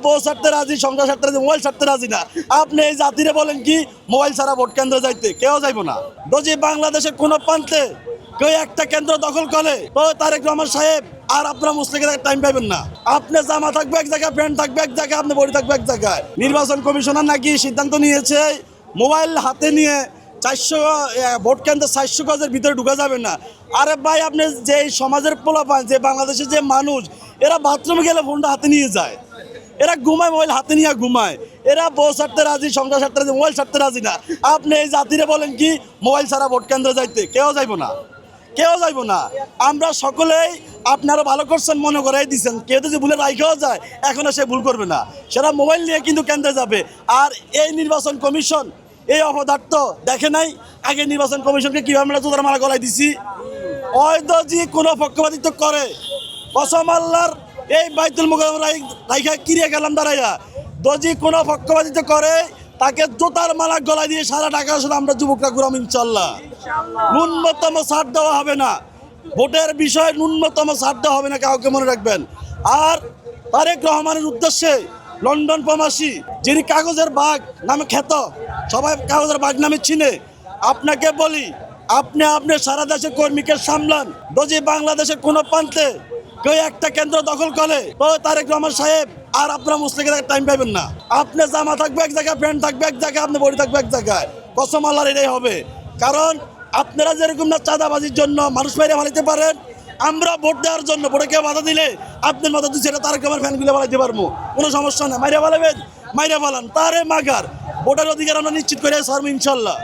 বউ ছাড়তে রাজি, সংসার ছাড়তে রাজি, মোবাইল ছাড়তে রাজি না। আপনি এই জাতিরে বলেন কি মোবাইল ছাড়া ভোট কেন্দ্রে যাইতে? কেউ যাইব না। যদি বাংলাদেশের কোনো প্রান্তে কেউ একটা কেন্দ্র দখল করে তো তারেক রহমান সাহেব আর আপনারা মুসলিমের টাইম পাবেন না। আপনি জামা থাকবে এক জায়গায়, প্যান্ট থাকবে এক জায়গায়, আপনি বডি থাকবে এক জায়গায়। নির্বাচন কমিশনার নাকি সিদ্ধান্ত নিয়েছে মোবাইল হাতে নিয়ে 400 ভোট কেন্দ্রে 400 গজের ভিতরে ঢুকা যাবে না। আরে ভাই, আপনি যে সমাজের পোলাপান, যে বাংলাদেশের যে মানুষ, এরা বাথরুমে গেলে ফোনটা হাতে নিয়ে যায়, এরা ঘুমায় মোবাইল হাতে নিয়ে ঘুমায়, এরা বউ ছাড়তে রাজি, সংসার ছাড়তে রাজি, মোবাইল ছাড়তে রাজি না। আপনি এই জাতিরে বলেন কি মোবাইল ছাড়া ভোট কেন্দ্রে যাইতে? কেউ যাইব না, কেউ যাইব না। আমরা সকলেই আপনারা ভালো করছেন মনে করাই দিচ্ছেন, কেউ যদি ভুলে রাইখাও যায় এখনও সে ভুল করবে না, সেটা মোবাইল নিয়ে কিন্তু কেন্দ্রে যাবে। আর এই নির্বাচন কমিশন এই অপদার্থ দেখে নাই আগে নির্বাচন কমিশনকে কীভাবে আমরা জোতার মালা গলায় দিছি। হয়তো যে কোনো পক্ষপাতিত্ব করে, কসম আল্লাহর এই বাইতুল মুকাররম রাইখা কিরিয়া গেলাম দাঁড়াইয়া, যদি কোনো পক্ষপাতিত্ব করে তাকে জোতার মালা গলায় দিয়ে সারা ঢাকা শুধু আমরা যুবকরা ঘুরাম ইনশাল্লাহ। ন্যূনতম ছাড় দেওয়া হবে না, ভোটের বিষয়ে ন্যূনতম ছাড় দেওয়া হবে না, কাউকে মনে রাখবেন। আর তারেক রহমানের উদ্দেশ্যে লন্ডন প্রবাসী যিনি কাগজের বাঘ নামে খ্যাত, সবাই কাগজের বাঘ নামে চিনে, আপনাকে বলি আপনি সারা দেশের কর্মীকে সামলান। যদি বাংলাদেশের কোনো প্রান্তে কেউ একটা কেন্দ্র দখল করে তো তারেক রহমান সাহেব আর আপনারা মুসলিমের টাইম পাবেন না। আপনি জামা থাকবে এক জায়গায়, প্যান্ট থাকবে এক জায়গায়, আপনি বডি থাকবে এক জায়গায়। কসম আল্লাহর এটাই হবে। কারণ আপনারা যেরকম না চাঁদাবাজির জন্য মানুষ মেরে ফেলাইতে পারেন, আমরা ভোট দেওয়ার জন্য ভোটে কেউ বাধা দিলে আপনার মতো দু সেটা তারেক রহমান ফ্যানগুলো ফেলাইতে পারবো, কোনো সমস্যা না। মাইরা ফেলাবেন, মাইরা ফেলান, তারে মাগার ভোটের অধিকার আমরা নিশ্চিত করে ছাড়বো ইনশাল্লাহ।